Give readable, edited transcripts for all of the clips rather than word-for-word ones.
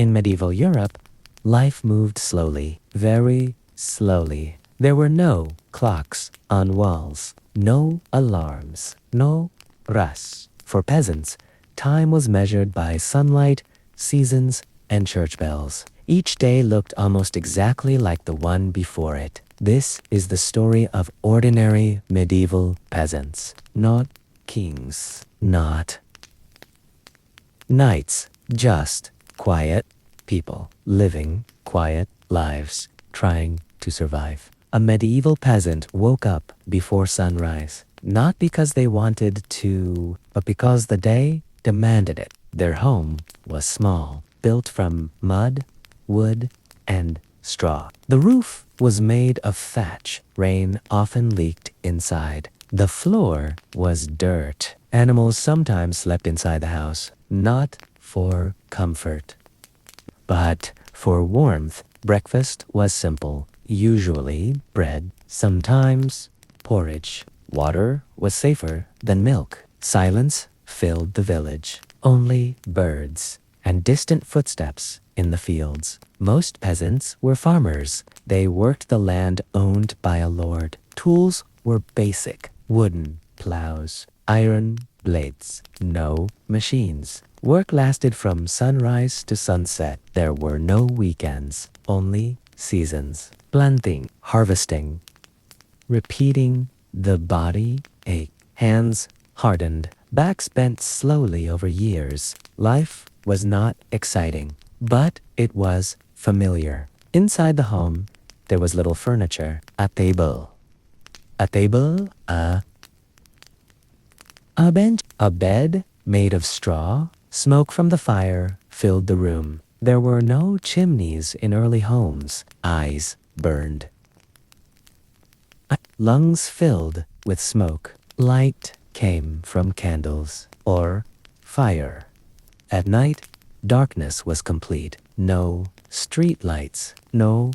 In medieval Europe, life moved slowly, very slowly. There were no clocks on walls, no alarms, no rush. For peasants, time was measured by sunlight, seasons, and church bells. Each day looked almost exactly like the one before it. This is the story of ordinary medieval peasants, not kings, not knights, just quiet people living quiet lives, trying to survive. A medieval peasant woke up before sunrise, not because they wanted to, but because the day demanded it. Their home was small, built from mud, wood, and straw. The roof was made of thatch. Rain often leaked inside. The floor was dirt. Animals sometimes slept inside the house, not for comfort, but for warmth. Breakfast was simple, usually bread, sometimes porridge. Water was safer than milk. Silence filled the village. Only birds and distant footsteps in the fields. Most peasants were farmers. They worked the land owned by a lord. Tools were basic: wooden plows, iron blades, no machines. Work lasted from sunrise to sunset. There were no weekends, only seasons. Planting, harvesting, repeating. The body ached, hands hardened, backs bent slowly over years. Life was not exciting, but it was familiar. Inside the home, there was little furniture, a table, a bench, a bed made of straw. Smoke from the fire filled the room. There were no chimneys in early homes. Eyes burned, lungs filled with smoke. Light came from candles or fire. At night, darkness was complete. No street lights, no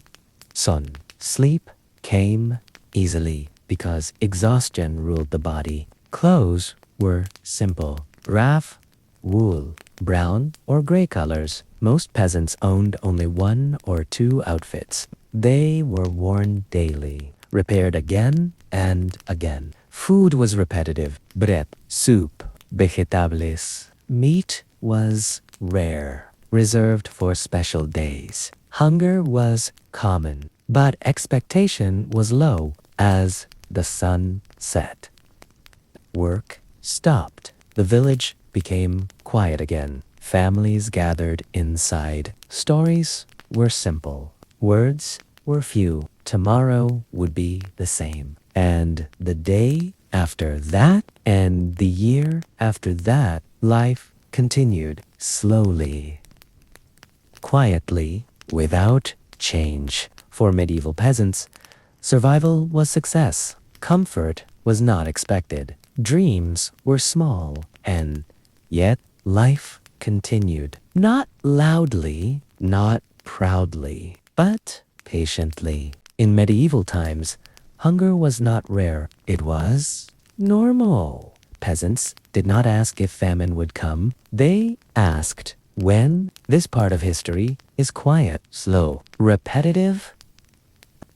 sun. Sleep came easily because exhaustion ruled the body. Clothes were simple: raff, wool, brown or gray colors. Most peasants owned only one or two outfits. They were worn daily, repaired again and again. Food was repetitive: bread, soup, vegetables. Meat was rare, reserved for special days. Hunger was common, but expectation was low as the sun set. Work stopped. The village became quiet again. Families gathered inside. Stories were simple. Words were few. Tomorrow would be the same. And the day after that, and the year after that, life continued slowly, quietly, without change. For medieval peasants, survival was success. Comfort was not expected. Dreams were small, and yet life continued. Not loudly, not proudly, but patiently. In medieval times, hunger was not rare. It was normal. Peasants did not ask if famine would come. They asked when. This part of history is quiet, slow, repetitive,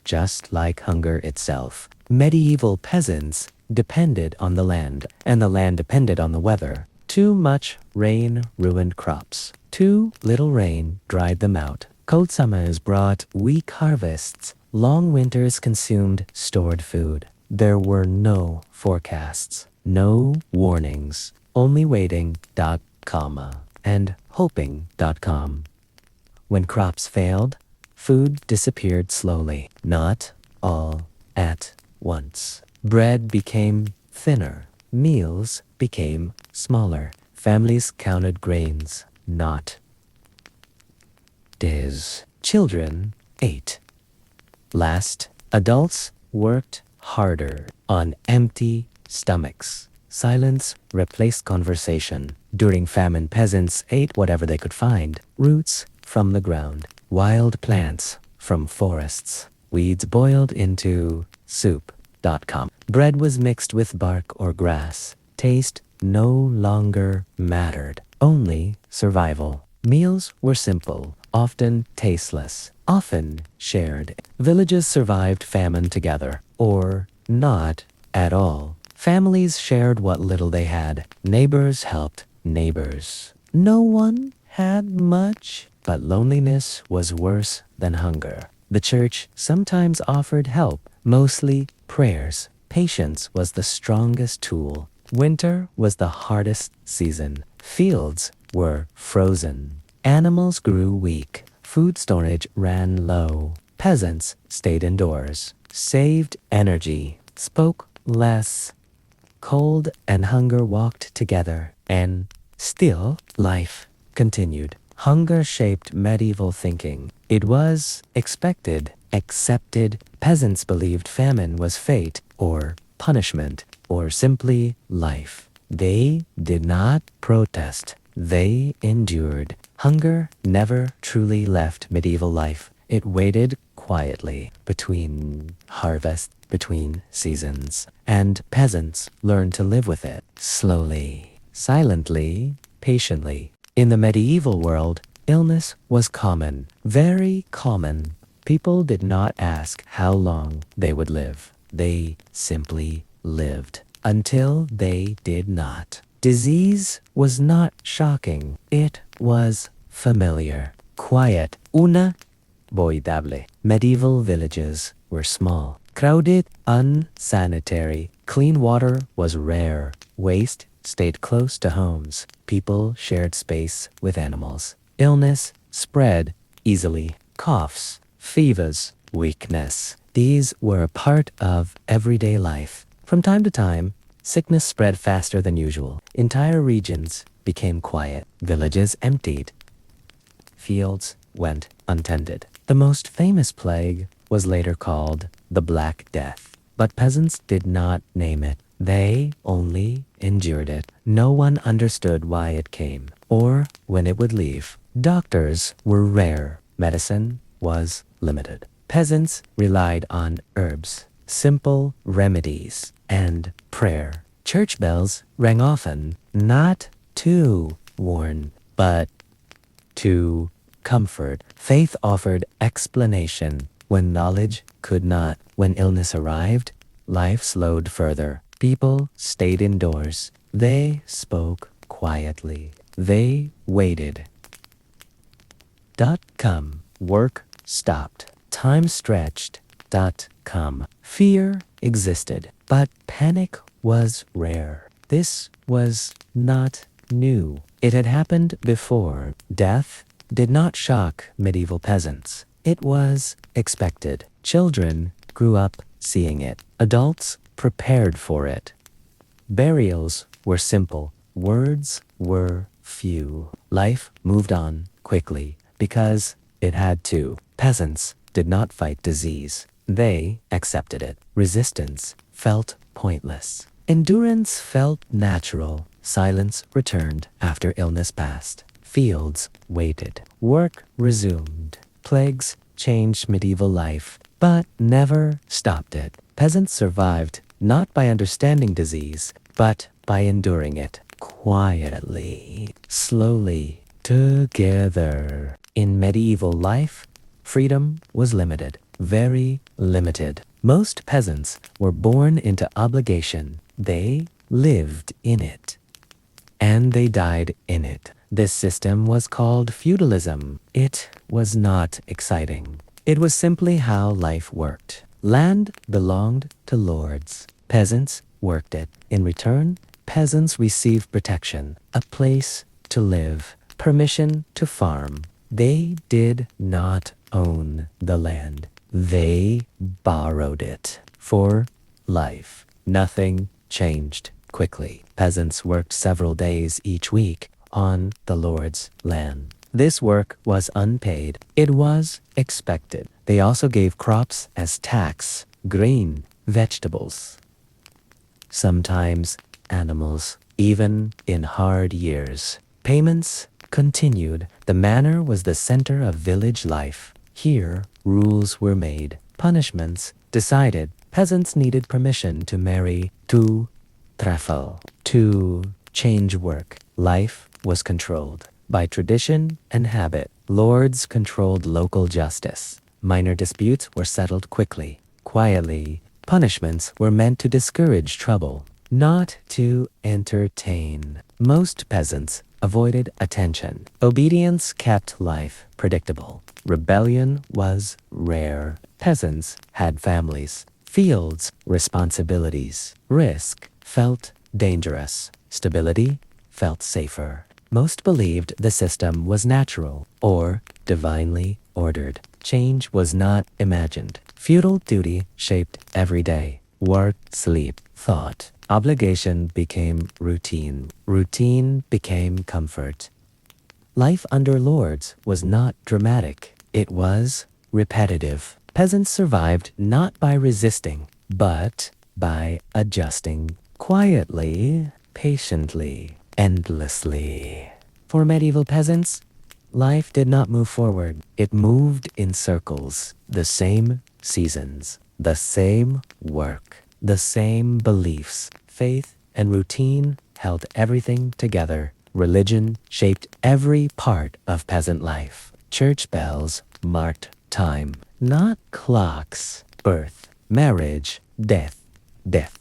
just like hunger itself. Medieval peasants depended on the land, and the land depended on the weather. Too much rain ruined crops. Too little rain dried them out. Cold summers brought weak harvests. Long winters consumed stored food. There were no forecasts, no warnings, only waiting.com and hoping.com. When crops failed, food disappeared slowly, not all at once. Bread became thinner. Meals became smaller. Families counted grains, not days. Children ate. Last, adults worked harder on empty stomachs. Silence replaced conversation. During famine, peasants ate whatever they could find: roots from the ground, wild plants from forests, weeds boiled into soup.com. Bread was mixed with bark or grass. Taste no longer mattered, only survival. Meals were simple: often tasteless, often shared. Villages survived famine together, or not at all. Families shared what little they had. Neighbors helped neighbors. No one had much, but loneliness was worse than hunger. The church sometimes offered help, mostly prayers. Patience was the strongest tool. Winter was the hardest season. Fields were frozen. Animals grew weak. Food storage ran low. Peasants stayed indoors, saved energy, spoke less. Cold and hunger walked together, and still life continued. Hunger shaped medieval thinking. It was expected, accepted. Peasants believed famine was fate or punishment or simply life. They did not protest. They endured. Hunger never truly left medieval life. It waited quietly between harvests, between seasons, and peasants learned to live with it slowly, silently, patiently. In the medieval world, illness was common, very common. People did not ask how long they would live. They simply lived until they did not. Disease was not shocking. It was familiar, quiet, unavoidable. Medieval villages were small, crowded, unsanitary. Clean water was rare. Waste stayed close to homes. People shared space with animals. Illness spread easily. Coughs, fevers, weakness. These were a part of everyday life. From time to time, sickness spread faster than usual. Entire regions became quiet. Villages emptied. Fields went untended. The most famous plague was later called the Black Death. But peasants did not name it. They only endured it. No one understood why it came or when it would leave. Doctors were rare. Medicine was limited. Peasants relied on herbs, simple remedies, and prayer. Church bells rang often, not to warn, but to comfort. Faith offered explanation when knowledge could not. When illness arrived, life slowed further. People stayed indoors. They spoke quietly. They waited. Come. Work stopped. Time stretched. Come. Fear existed, but panic was rare. This was not new. It had happened before. Death did not shock medieval peasants. It was expected. Children grew up seeing it. Adults prepared for it. Burials were simple. Words were few. Life moved on quickly because it had to. Peasants did not fight disease. They accepted it. Resistance felt pointless. Endurance felt natural. Silence returned after illness passed. Fields waited. Work resumed. Plagues changed medieval life, but never stopped it. Peasants survived not by understanding disease, but by enduring it quietly, slowly, together. In medieval life, freedom was limited, very limited. Most peasants were born into obligation. They lived in it, and they died in it. This system was called feudalism. It was not exciting. It was simply how life worked. Land belonged to lords. Peasants worked it. In return, peasants received protection, a place to live, permission to farm. They did not own the land. They borrowed it for life. Nothing changed quickly. Peasants worked several days each week on the Lord's land. This work was unpaid. It was expected. They also gave crops as tax, grain, vegetables, sometimes animals, even in hard years. Payments continued. The manor was the center of village life. Here, rules were made, punishments decided. Peasants needed permission to marry, to travel, to change work. Life was controlled by tradition and habit. Lords controlled local justice. Minor disputes were settled quickly, quietly. Punishments were meant to discourage trouble, not to entertain. Most peasants avoided attention. Obedience kept life predictable. Rebellion was rare. Peasants had families, fields, responsibilities. Risk felt dangerous. Stability felt safer. Most believed the system was natural or divinely ordered. Change was not imagined. Feudal duty shaped every day. Work, sleep, thought. Obligation became routine. Routine became comfort. Life under lords was not dramatic. It was repetitive. Peasants survived not by resisting, but by adjusting quietly, patiently, endlessly. For medieval peasants, life did not move forward. It moved in circles. The same seasons, the same work, the same beliefs. Faith and routine held everything together. Religion shaped every part of peasant life. Church bells marked time, not clocks. Birth, marriage, death, death,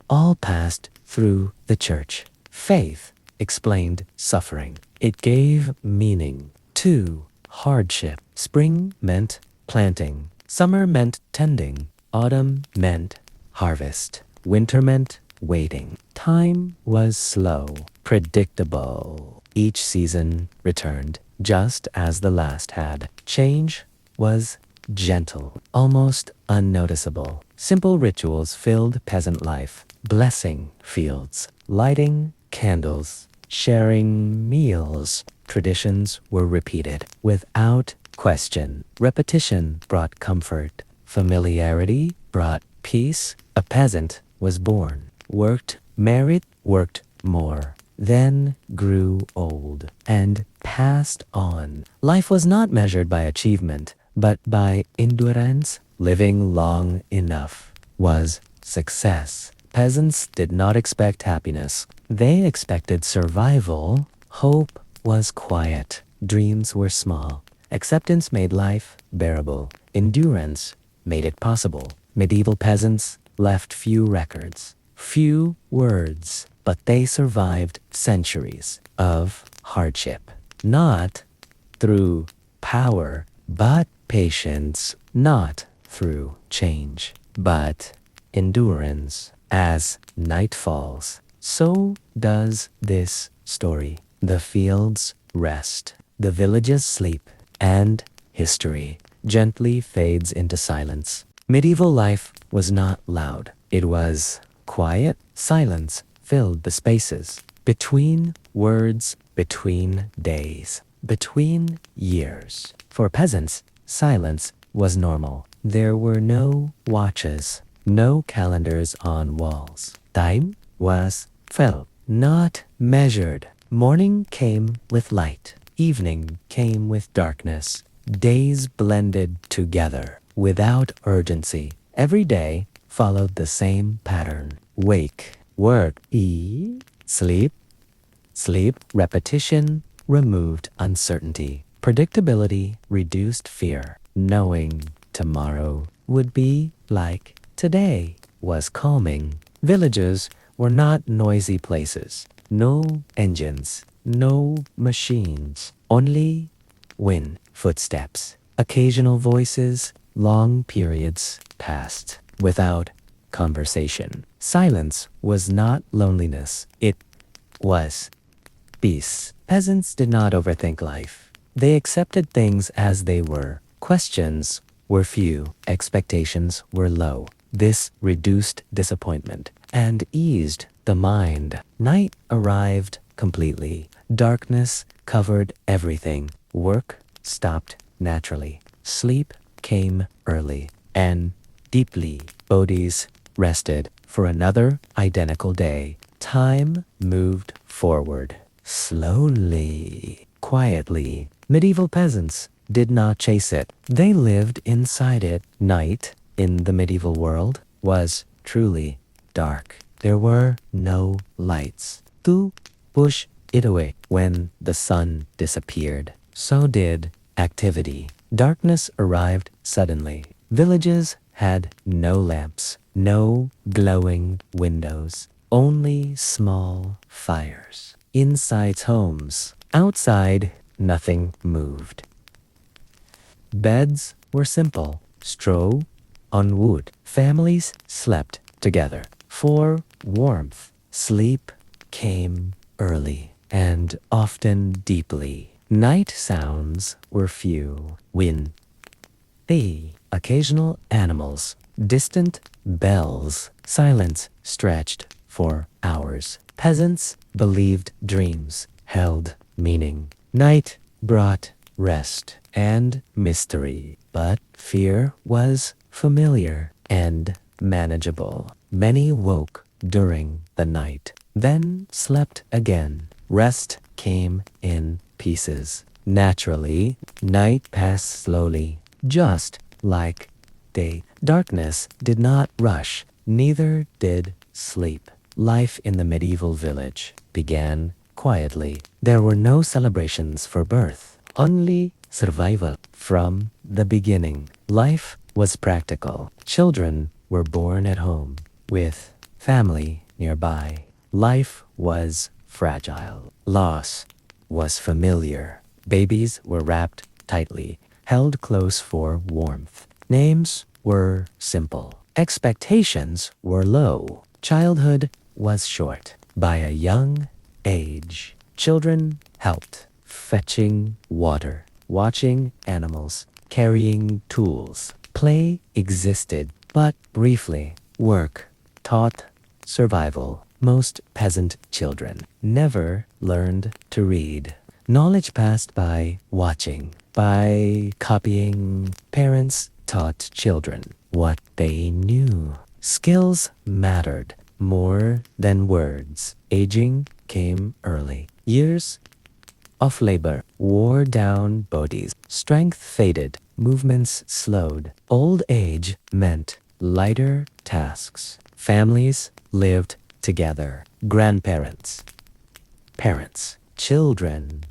all passed through the church. Faith explained suffering. It gave meaning to hardship. Spring meant planting. Summer meant tending. Autumn meant harvest. Winter meant waiting. Time was slow, predictable. Each season returned just as the last had. Change was gentle, almost unnoticeable. Simple rituals filled peasant life. Blessing fields, lighting candles, sharing meals. Traditions were repeated without question. Repetition brought comfort. Familiarity brought peace. A peasant was born, worked, married, worked more, then grew old and passed on. Life was not measured by achievement, but by endurance. Living long enough was success. Peasants did not expect happiness. They expected survival. Hope was quiet. Dreams were small. Acceptance made life bearable. Endurance made it possible. Medieval peasants left few records, few words, but they survived centuries of hardship. Not through power, but patience. Not through change, but endurance. As night falls, so does this story. The fields rest, the villages sleep, and history gently fades into silence. Medieval life was not loud. It was quiet. Silence filled the spaces between words, between days, between years. For peasants, silence was normal. There were no watches, no calendars on walls. Time was felt, not measured. Morning came with light. Evening came with darkness. Days blended together without urgency. Every day followed the same pattern. Wake, work, eat, sleep, sleep. Repetition removed uncertainty. Predictability reduced fear. Knowing tomorrow would be like today was calming. Villages were not noisy places. No engines, no machines, only wind, footsteps, occasional voices. Long periods passed without conversation. Silence was not loneliness. It was peace. Peasants did not overthink life. They accepted things as they were. Questions were few. Expectations were low. This reduced disappointment and eased the mind. Night arrived completely. Darkness covered everything. Work stopped naturally. Sleep came early and deeply. Bodies rested for another identical day. Time moved forward. Slowly, quietly. Medieval peasants did not chase it. They lived inside it. Night in the medieval world was truly dark. There were no lights to push it away. When the sun disappeared, So did activity. Darkness arrived suddenly. Villages had no lamps, no glowing windows, only small fires. Inside homes, outside, nothing moved. Beds were simple, straw on wood. Families slept together. For warmth, sleep came early and often deeply. Night sounds were few. Wind, occasional animals, distant bells. Silence stretched for hours. Peasants believed dreams held meaning. Night brought rest and mystery, but fear was familiar and manageable. Many woke during the night, then slept again. Rest came in pieces. Naturally, night passed slowly, just like day. Darkness did not rush, neither did sleep. Life in the medieval village began quietly. There were no celebrations for birth, only survival. From the beginning, life was practical. Children were born at home, with family nearby. Life was fragile. Loss was familiar. Babies were wrapped tightly, held close for warmth. Names were simple. Expectations were low. Childhood was short. By a young age, children helped, fetching water, watching animals, carrying tools. Play existed, but briefly. Work taught survival. Most peasant children never learned to read. Knowledge passed by watching, by copying. Parents taught children what they knew. Skills mattered more than words. Aging came early. Years of labor wore down bodies. Strength faded. Movements slowed. Old age meant lighter tasks. Families lived together. Grandparents, parents, children.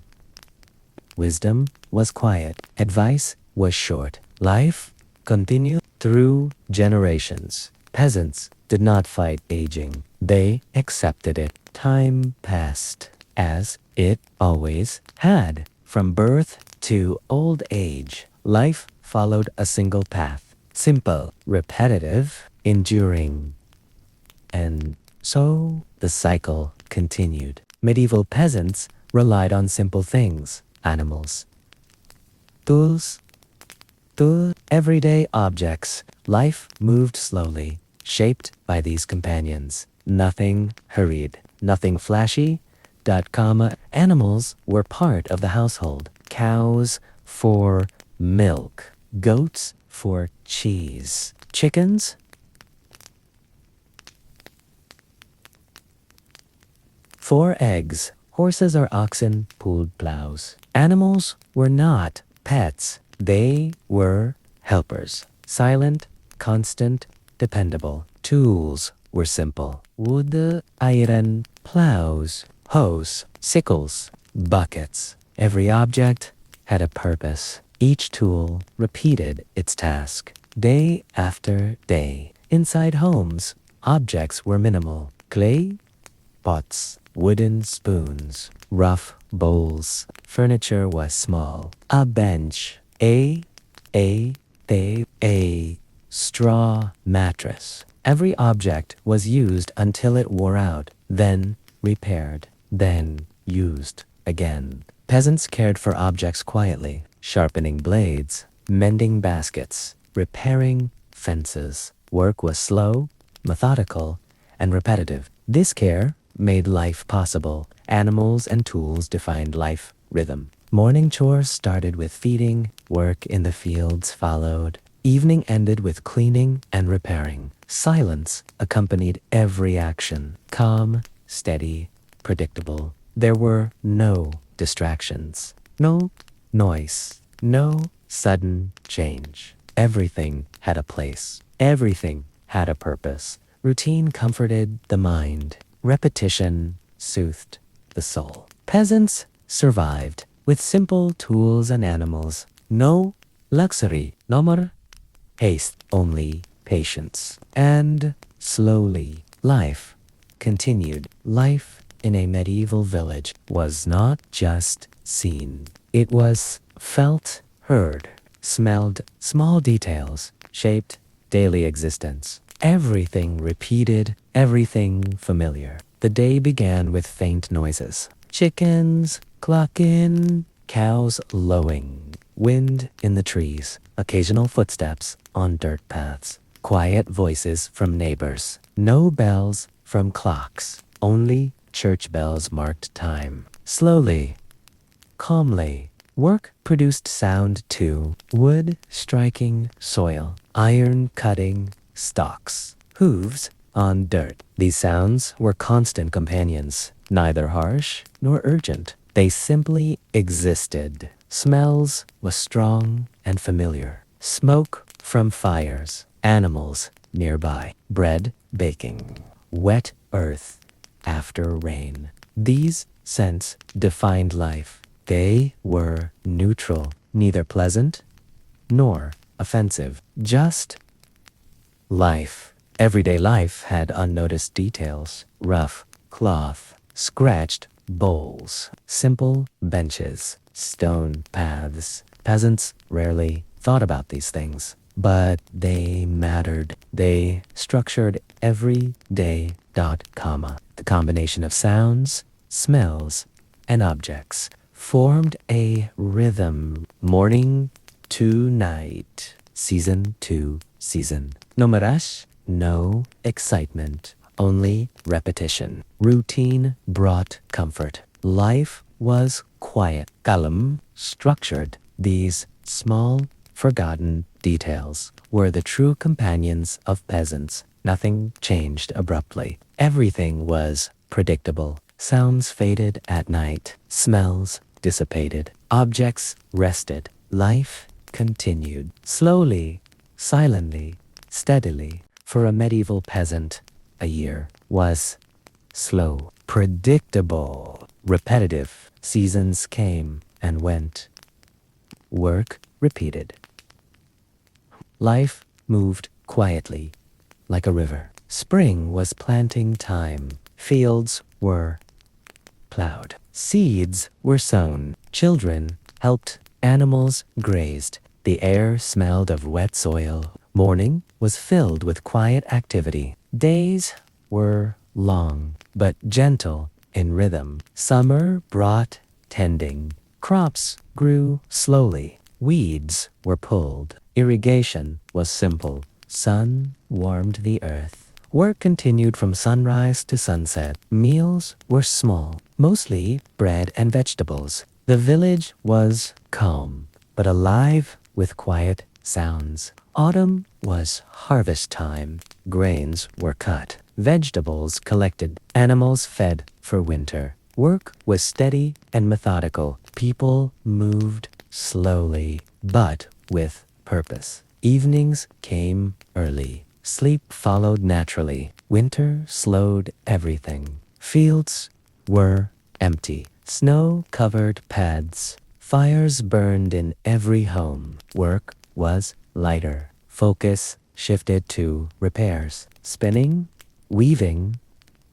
Wisdom was quiet. Advice was short. Life continued through generations. Peasants did not fight aging. They accepted it. Time passed as it always had. From birth to old age, life followed a single path. Simple, repetitive, enduring. And so the cycle continued. Medieval peasants relied on simple things: animals, tools, everyday objects. Life moved slowly, shaped by these companions. Nothing hurried, nothing flashy. Animals were part of the household. Cows for milk, goats for cheese, chickens for eggs. Horses or oxen pulled plows. Animals were not pets. They were helpers. Silent, constant, dependable. Tools were simple. Wood, iron, plows, hoes, sickles, buckets. Every object had a purpose. Each tool repeated its task. Day after day. Inside homes, objects were minimal. Clay pots, wooden spoons, rough bowls. Furniture was small. A bench, a straw mattress. Every object was used until it wore out, then repaired, then used again. Peasants cared for objects quietly, sharpening blades, mending baskets, repairing fences. Work was slow, methodical, and repetitive. This care made life possible. Animals and tools defined life rhythm. Morning chores started with feeding, work in the fields followed. Evening ended with cleaning and repairing. Silence accompanied every action. Calm, steady, predictable. There were no distractions, no noise, no sudden change. Everything had a place. Everything had a purpose. Routine comforted the mind. Repetition soothed the soul. Peasants survived with simple tools and animals. No luxury, no more haste, only patience. And slowly, life continued. Life in a medieval village was not just seen. It was felt, heard, smelled. Small details shaped daily existence. Everything repeated, everything familiar. The day began with faint noises. Chickens clucking, cows lowing, wind in the trees, occasional footsteps on dirt paths, quiet voices from neighbors, no bells from clocks, only church bells marked time. Slowly, calmly, work produced sound too. Wood striking soil, iron cutting stalks, hooves on dirt. These sounds were constant companions, neither harsh nor urgent. They simply existed. Smells was strong and familiar. Smoke from fires, animals nearby, bread baking, wet earth after rain. These scents defined life. They were neutral, neither pleasant nor offensive, just life. Everyday life had unnoticed details: rough cloth, scratched bowls, simple benches, stone paths. Peasants rarely thought about these things, but they mattered. They structured every day dot comma. The combination of sounds, smells, and objects formed a rhythm. Morning to night, season to season. No mirage, no excitement, only repetition. Routine brought comfort. Life was quiet, calm, structured. These small, forgotten details were the true companions of peasants. Nothing changed abruptly. Everything was predictable. Sounds faded at night. Smells dissipated. Objects rested. Life continued. Slowly, silently, steadily. For a medieval peasant, a year was slow, predictable, repetitive. Seasons came and went. Work repeated. Life moved quietly, like a river. Spring was planting time. Fields were plowed. Seeds were sown. Children helped. Animals grazed. The air smelled of wet soil. Morning was filled with quiet activity. Days were long, but gentle in rhythm. Summer brought tending. Crops grew slowly. Weeds were pulled. Irrigation was simple. Sun warmed the earth. Work continued from sunrise to sunset. Meals were small, mostly bread and vegetables. The village was calm, but alive with quiet sounds. Autumn was harvest time. Grains were cut. Vegetables collected. Animals fed for winter. Work was steady and methodical. People moved slowly, but with purpose. Evenings came early. Sleep followed naturally. Winter slowed everything. Fields were empty. Snow covered paths. Fires burned in every home. Work was lighter. Focus shifted to repairs. Spinning, weaving,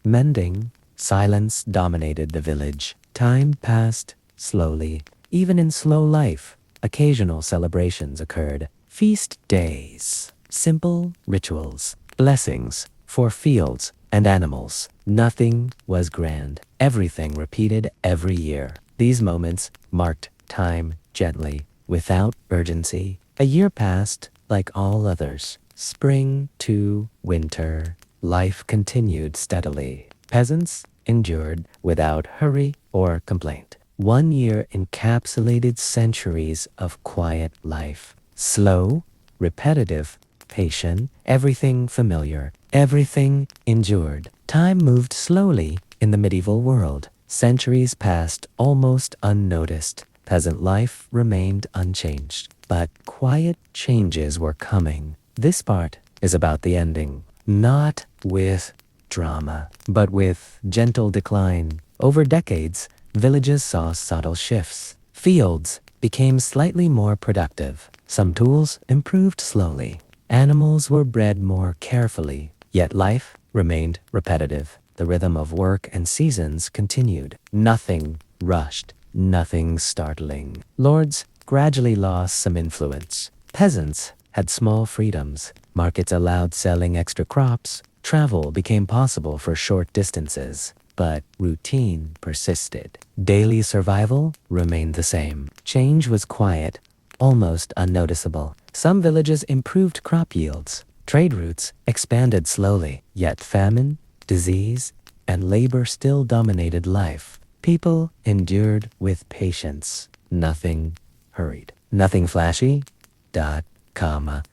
mending. Silence dominated the village. Time passed slowly. Even in slow life, occasional celebrations occurred. Feast days, simple rituals, blessings for fields and animals. Nothing was grand. Everything repeated every year. These moments marked time gently, without urgency. A year passed like all others. Spring to winter. Life continued steadily. Peasants endured without hurry or complaint. 1 year encapsulated centuries of quiet life. Slow, repetitive, patient, everything familiar, everything endured. Time moved slowly in the medieval world. Centuries passed almost unnoticed. Peasant life remained unchanged, but quiet changes were coming. This part is about the ending, not with drama, but with gentle decline. Over decades, villages saw subtle shifts. Fields became slightly more productive. Some tools improved slowly. Animals were bred more carefully, yet life remained repetitive. The rhythm of work and seasons continued. Nothing rushed, nothing startling. Lords gradually lost some influence. Peasants had small freedoms. Markets allowed selling extra crops. Travel became possible for short distances, but routine persisted. Daily survival remained the same. Change was quiet, almost unnoticeable. Some villages improved crop yields. Trade routes expanded slowly, yet famine, disease, and labor still dominated life. People endured with patience. Nothing hurried. Nothing flashy.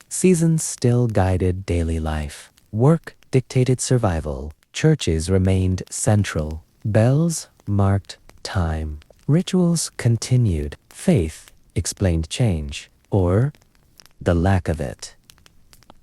Seasons still guided daily life. Work dictated survival. Churches remained central. Bells marked time. Rituals continued. Faith explained change, or the lack of it.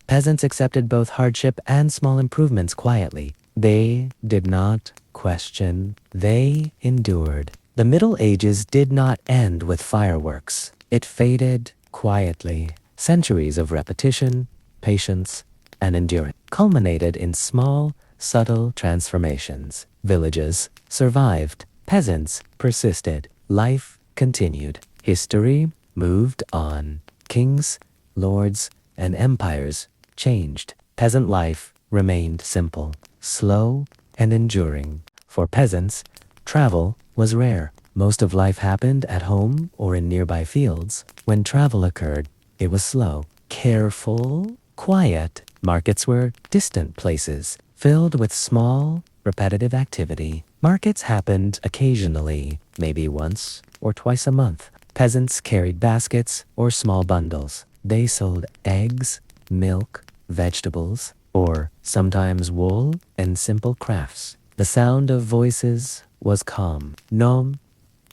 Peasants accepted both hardship and small improvements quietly. They did not question. They endured. The Middle Ages did not end with fireworks. It faded quietly. Centuries of repetition, patience, and endurance culminated in small, subtle transformations. Villages survived. Peasants persisted. Life continued. History moved on. Kings, lords, and empires changed. Peasant life remained simple, slow, and enduring. For peasants, travel was rare. Most of life happened at home or in nearby fields. When travel occurred, it was slow, careful, quiet. Markets were distant places, filled with small, repetitive activity. Markets happened occasionally, maybe once or twice a month. Peasants carried baskets or small bundles. They sold eggs, milk, vegetables, or sometimes wool and simple crafts. The sound of voices was calm. Nom,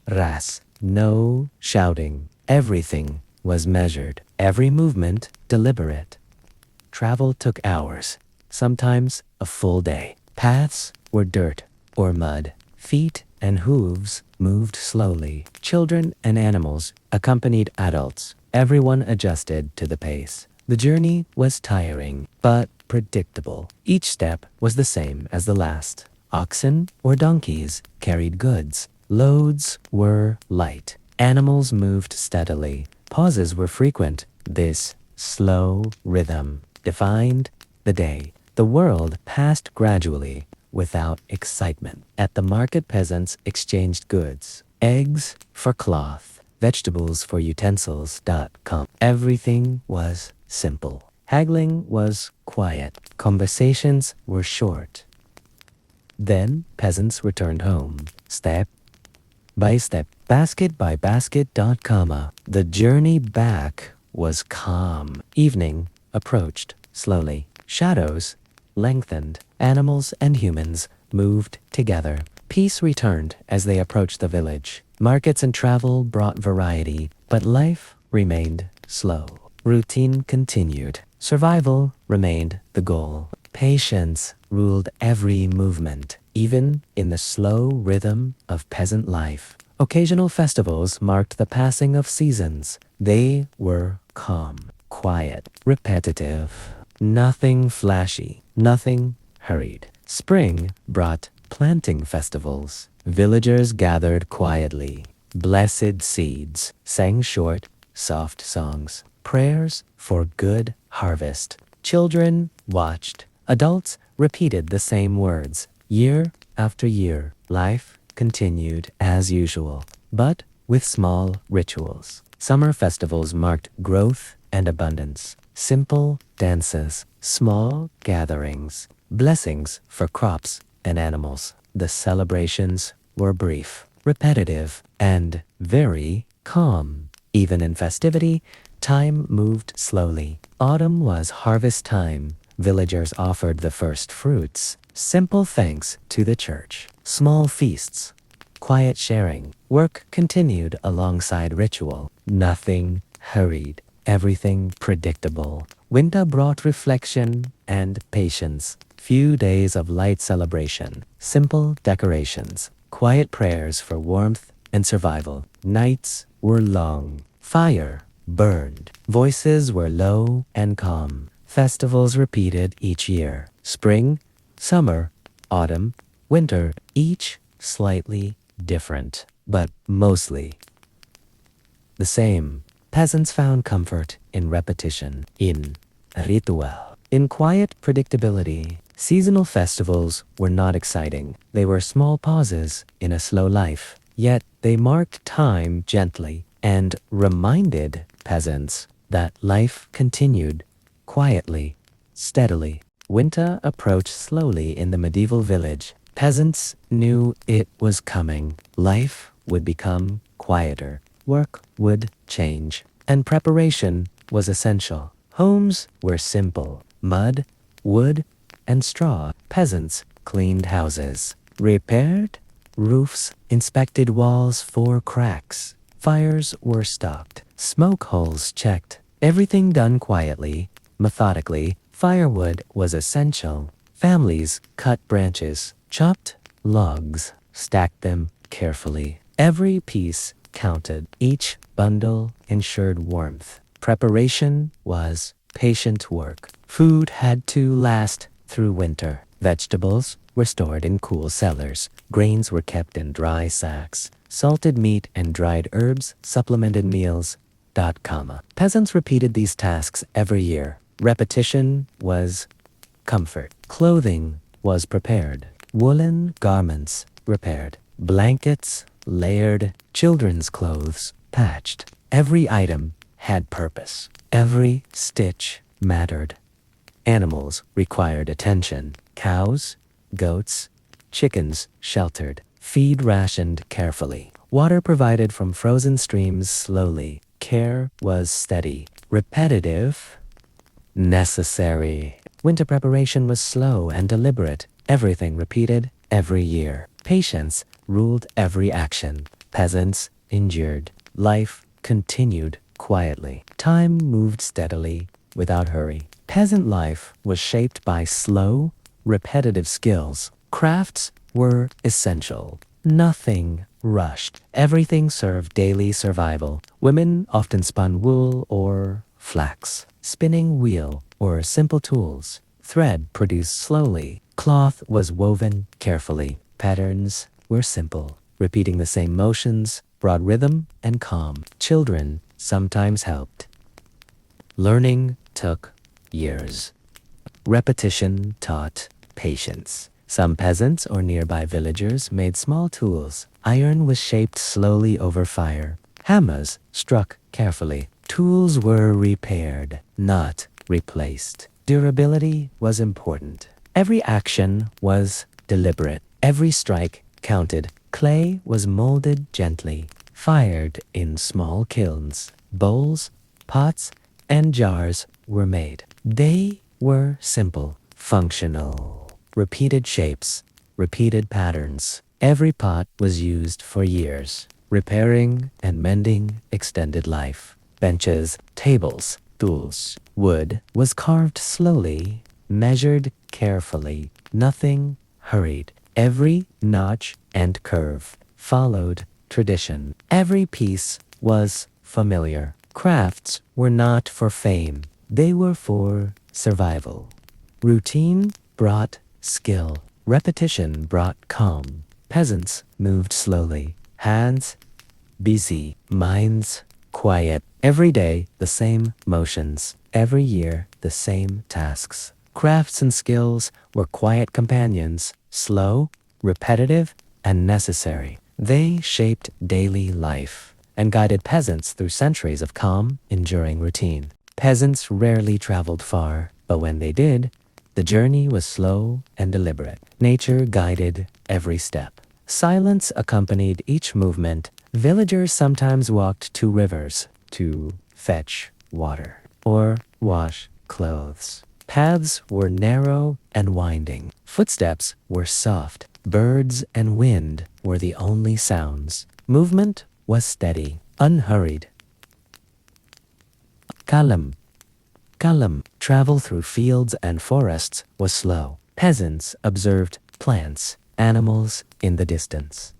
ras, no shouting. Everything was measured. Every movement deliberate. Travel took hours, sometimes a full day. Paths were dirt or mud. Feet and hooves moved slowly. Children and animals accompanied adults. Everyone adjusted to the pace. The journey was tiring, but predictable. Each step was the same as the last. Oxen or donkeys carried goods. Loads were light. Animals moved steadily. Pauses were frequent. This slow rhythm defined the day. The world passed gradually, without excitement. At the market, peasants exchanged goods. Eggs for cloth, vegetables for utensils. Everything was simple. Haggling was quiet. Conversations were short. Then peasants returned home, step by step, basket by basket. The journey back was calm. Evening approached slowly. Shadows lengthened. Animals and humans moved together. Peace returned as they approached the village. Markets and travel brought variety, but life remained slow. Routine continued. Survival remained the goal. Patience ruled every movement, even in the slow rhythm of peasant life. Occasional festivals marked the passing of seasons. They were calm, quiet, repetitive. Nothing flashy, nothing hurried. Spring brought planting festivals. Villagers gathered quietly. Blessed seeds sang short, soft songs. Prayers for good harvest. Children watched. Adults repeated the same words. Year after year, life continued as usual, but with small rituals. Summer festivals marked growth and abundance. Simple dances, small gatherings, blessings for crops and animals. The celebrations were brief, repetitive, and very calm. Even in festivity, time moved slowly. Autumn was harvest time. Villagers offered the first fruits. Simple thanks to the church. Small feasts. Quiet sharing. Work continued alongside ritual. Nothing hurried. Everything predictable. Winter brought reflection and patience. Few days of light celebration. Simple decorations. Quiet prayers for warmth and survival. Nights were long. Fire burned. Voices were low and calm. Festivals repeated each year. Spring, summer, autumn, winter, each slightly different, but mostly the same. Peasants found comfort in repetition, in ritual, in quiet predictability. Seasonal festivals were not exciting. They were small pauses in a slow life. Yet they marked time gently and reminded peasants that life continued quietly, steadily. Winter approached slowly in the medieval village. Peasants knew it was coming. Life would become quieter. Work would change. And preparation was essential. Homes were simple. Mud, wood, and straw. Peasants cleaned houses, repaired roofs, inspected walls for cracks. Fires were stopped. Smoke holes checked. Everything done quietly, methodically. Firewood was essential. Families cut branches, chopped logs, stacked them carefully. Every piece counted. Each bundle ensured warmth. Preparation was patient work. Food had to last through winter. Vegetables were stored in cool cellars. Grains were kept in dry sacks. Salted meat and dried herbs supplemented meals. Peasants repeated these tasks every year. Repetition was comfort. Clothing was prepared. Woolen garments repaired. Blankets layered. Children's clothes patched. Every item had purpose. Every stitch mattered. Animals required attention. Cows, goats, chickens sheltered. Feed rationed carefully. Water provided from frozen streams slowly. Care was steady. Repetitive, necessary. Winter preparation was slow and deliberate. Everything repeated every year. Patience ruled every action. Peasants endured. Life continued quietly. Time moved steadily, without hurry. Peasant life was shaped by slow, repetitive skills. Crafts were essential. Nothing rushed. Everything served daily survival. Women often spun wool or flax. Spinning wheel or simple tools. Thread produced slowly. Cloth was woven carefully. Patterns were simple. Repeating the same motions brought rhythm and calm. Children sometimes helped. Learning took years. Repetition taught patience. Some peasants or nearby villagers made small tools. Iron was shaped slowly over fire. Hammers struck carefully. Tools were repaired, not replaced. Durability was important. Every action was deliberate. Every strike counted. Clay was molded gently, fired in small kilns. Bowls, pots, and jars were made. They were simple, functional. Repeated shapes, repeated patterns. Every pot was used for years. Repairing and mending extended life. Benches, tables, tools. Wood was carved slowly, measured carefully. Nothing hurried. Every notch and curve followed tradition. Every piece was familiar. Crafts were not for fame. They were for survival. Routine brought skill. Repetition brought calm. Peasants moved slowly. Hands busy. Minds quiet. Every day, the same motions. Every year, the same tasks. Crafts and skills were quiet companions, slow, repetitive, and necessary. They shaped daily life and guided peasants through centuries of calm, enduring routine. Peasants rarely traveled far, but when they did, the journey was slow and deliberate. Nature guided every step. Silence accompanied each movement. Villagers sometimes walked to rivers to fetch water or wash clothes. Paths were narrow and winding. Footsteps were soft. Birds and wind were the only sounds. Movement was steady, unhurried. Kalm. Travel through fields and forests was slow. Peasants observed plants, animals in the distance.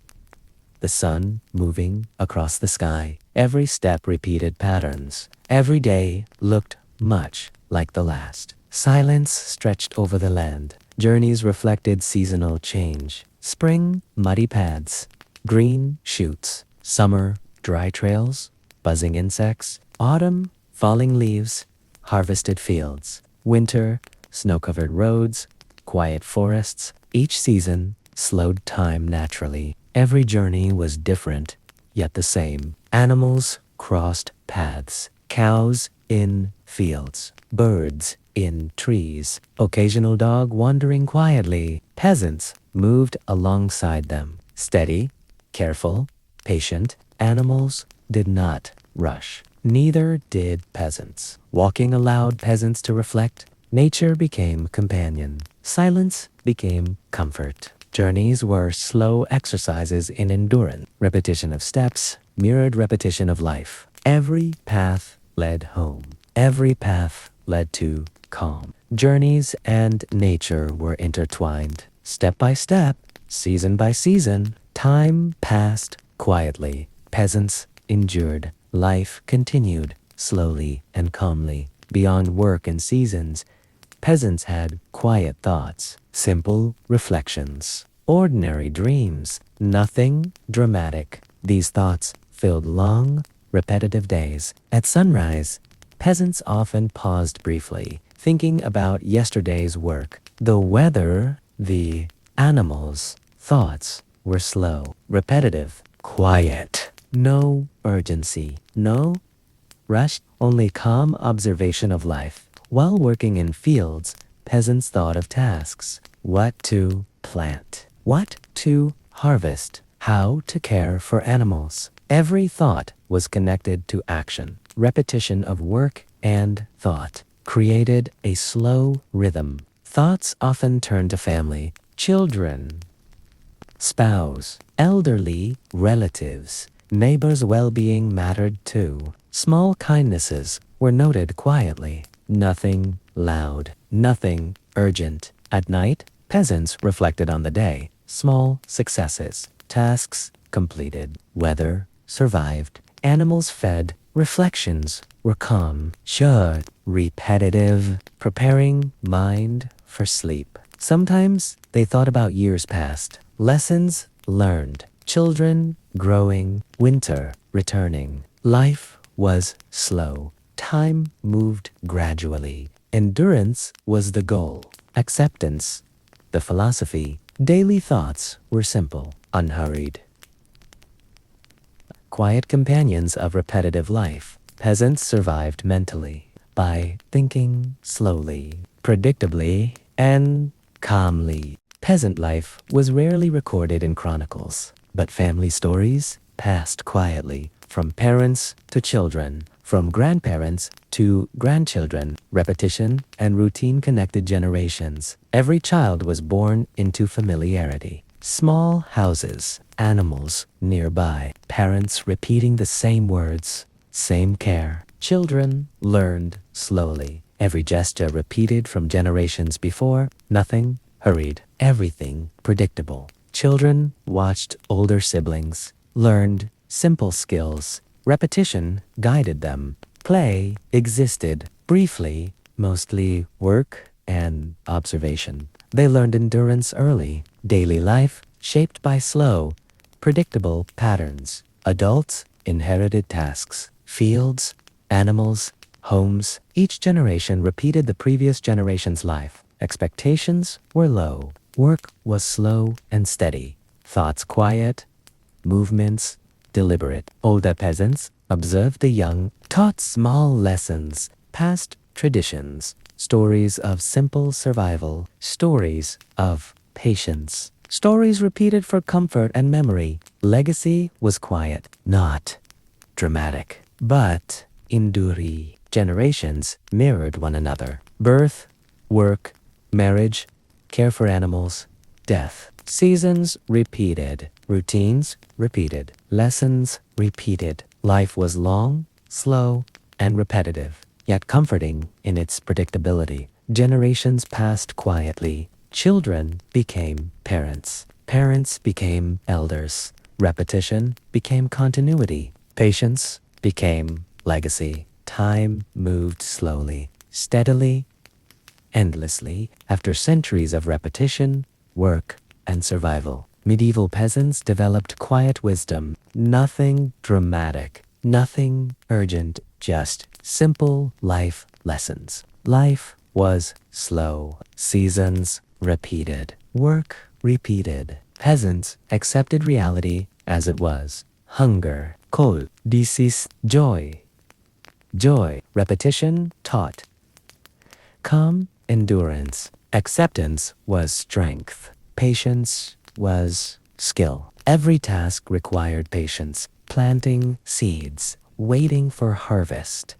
the sun moving across the sky. Every step repeated patterns. Every day looked much like the last. Silence stretched over the land. Journeys reflected seasonal change. Spring, muddy paths. Green, shoots. Summer, dry trails. Buzzing insects. Autumn, falling leaves. Harvested fields. Winter, snow-covered roads. Quiet forests. Each season slowed time naturally. Every journey was different, yet the same. Animals crossed paths. Cows in fields. Birds in trees. Occasional dog wandering quietly. Peasants moved alongside them. Steady, careful, patient. Animals did not rush. Neither did peasants. Walking allowed peasants to reflect. Nature became companion. Silence became comfort. Journeys were slow exercises in endurance. Repetition of steps mirrored repetition of life. Every path led home. Every path led to calm. Journeys and nature were intertwined. Step by step, season by season, time passed quietly. Peasants endured. Life continued slowly and calmly. Beyond work and seasons, peasants had quiet thoughts, simple reflections, ordinary dreams, nothing dramatic. These thoughts filled long, repetitive days. At sunrise, peasants often paused briefly, thinking about yesterday's work. The weather, the animals, thoughts were slow, repetitive, quiet. No urgency, no rush, only calm observation of life. While working in fields, peasants thought of tasks: what to plant, what to harvest, how to care for animals. Every thought was connected to action. Repetition of work and thought created a slow rhythm. Thoughts often turned to family, children, spouse, elderly, relatives. Neighbors' well-being mattered too. Small kindnesses were noted quietly. Nothing loud, nothing urgent. At night, peasants reflected on the day. Small successes, tasks completed, weather survived, animals fed. Reflections were calm, short, repetitive, preparing mind for sleep. Sometimes they thought about years past, lessons learned, children growing, winter returning. Life was slow. Time moved gradually. Endurance was the goal. Acceptance, the philosophy. Daily thoughts were simple, unhurried. Quiet companions of repetitive life. Peasants survived mentally by thinking slowly, predictably, and calmly. Peasant life was rarely recorded in chronicles, but family stories passed quietly from parents to children, from grandparents to grandchildren. Repetition and routine connected generations. Every child was born into familiarity. Small houses, animals nearby, parents repeating the same words, same care. Children learned slowly. Every gesture repeated from generations before. Nothing hurried. Everything predictable. Children watched older siblings, learned simple skills. Repetition guided them. Play existed briefly, mostly work and observation. They learned endurance early. Daily life shaped by slow, predictable patterns. Adults inherited tasks. Fields, animals, homes. Each generation repeated the previous generation's life. Expectations were low. Work was slow and steady. Thoughts quiet. Movements deliberate. Older peasants observed the young, taught small lessons, passed traditions, stories of simple survival, stories of patience, stories repeated for comfort and memory. Legacy was quiet, not dramatic, but enduring. Generations mirrored one another. Birth, work, marriage, care for animals, death. Seasons repeated. Routines repeated. Lessons repeated. Life was long, slow, and repetitive, yet comforting in its predictability. Generations passed quietly. Children became parents. Parents became elders. Repetition became continuity. Patience became legacy. Time moved slowly, steadily, endlessly. After centuries of repetition, work, and survival, medieval peasants developed quiet wisdom. Nothing dramatic, nothing urgent, just simple life lessons. Life was slow. Seasons repeated. Work repeated. Peasants accepted reality as it was. Hunger, cold, disease, joy. Joy, repetition, taught. Calm, endurance. Acceptance was strength. Patience was skill. Every task required patience. Planting seeds, waiting for harvest,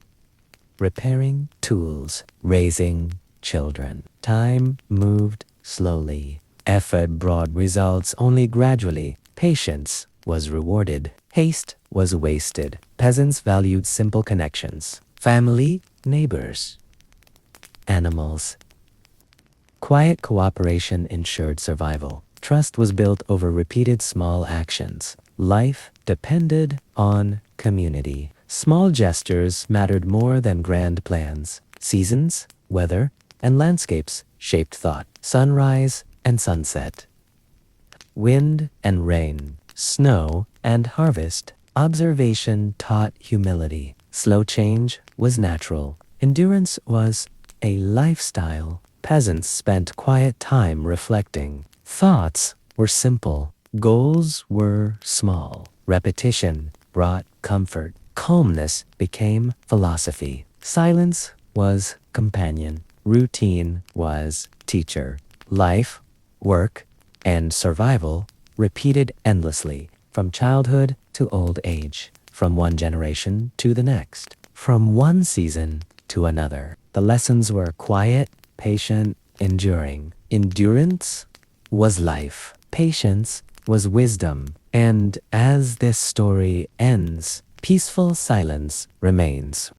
repairing tools, raising children. Time moved slowly. Effort brought results only gradually. Patience was rewarded. Haste was wasted. Peasants valued simple connections. Family, neighbors, animals. Quiet cooperation ensured survival. Trust was built over repeated small actions. Life depended on community. Small gestures mattered more than grand plans. Seasons, weather, and landscapes shaped thought. Sunrise and sunset, wind and rain, snow and harvest. Observation taught humility. Slow change was natural. Endurance was a lifestyle. Peasants spent quiet time reflecting. Thoughts were simple. Goals were small. Repetition brought comfort. Calmness became philosophy. Silence was companion. Routine was teacher. Life, work, and survival repeated endlessly, from childhood to old age, from one generation to the next, from one season to another. The lessons were quiet, patient, enduring. Endurance was life. Patience was wisdom. And as this story ends, peaceful silence remains.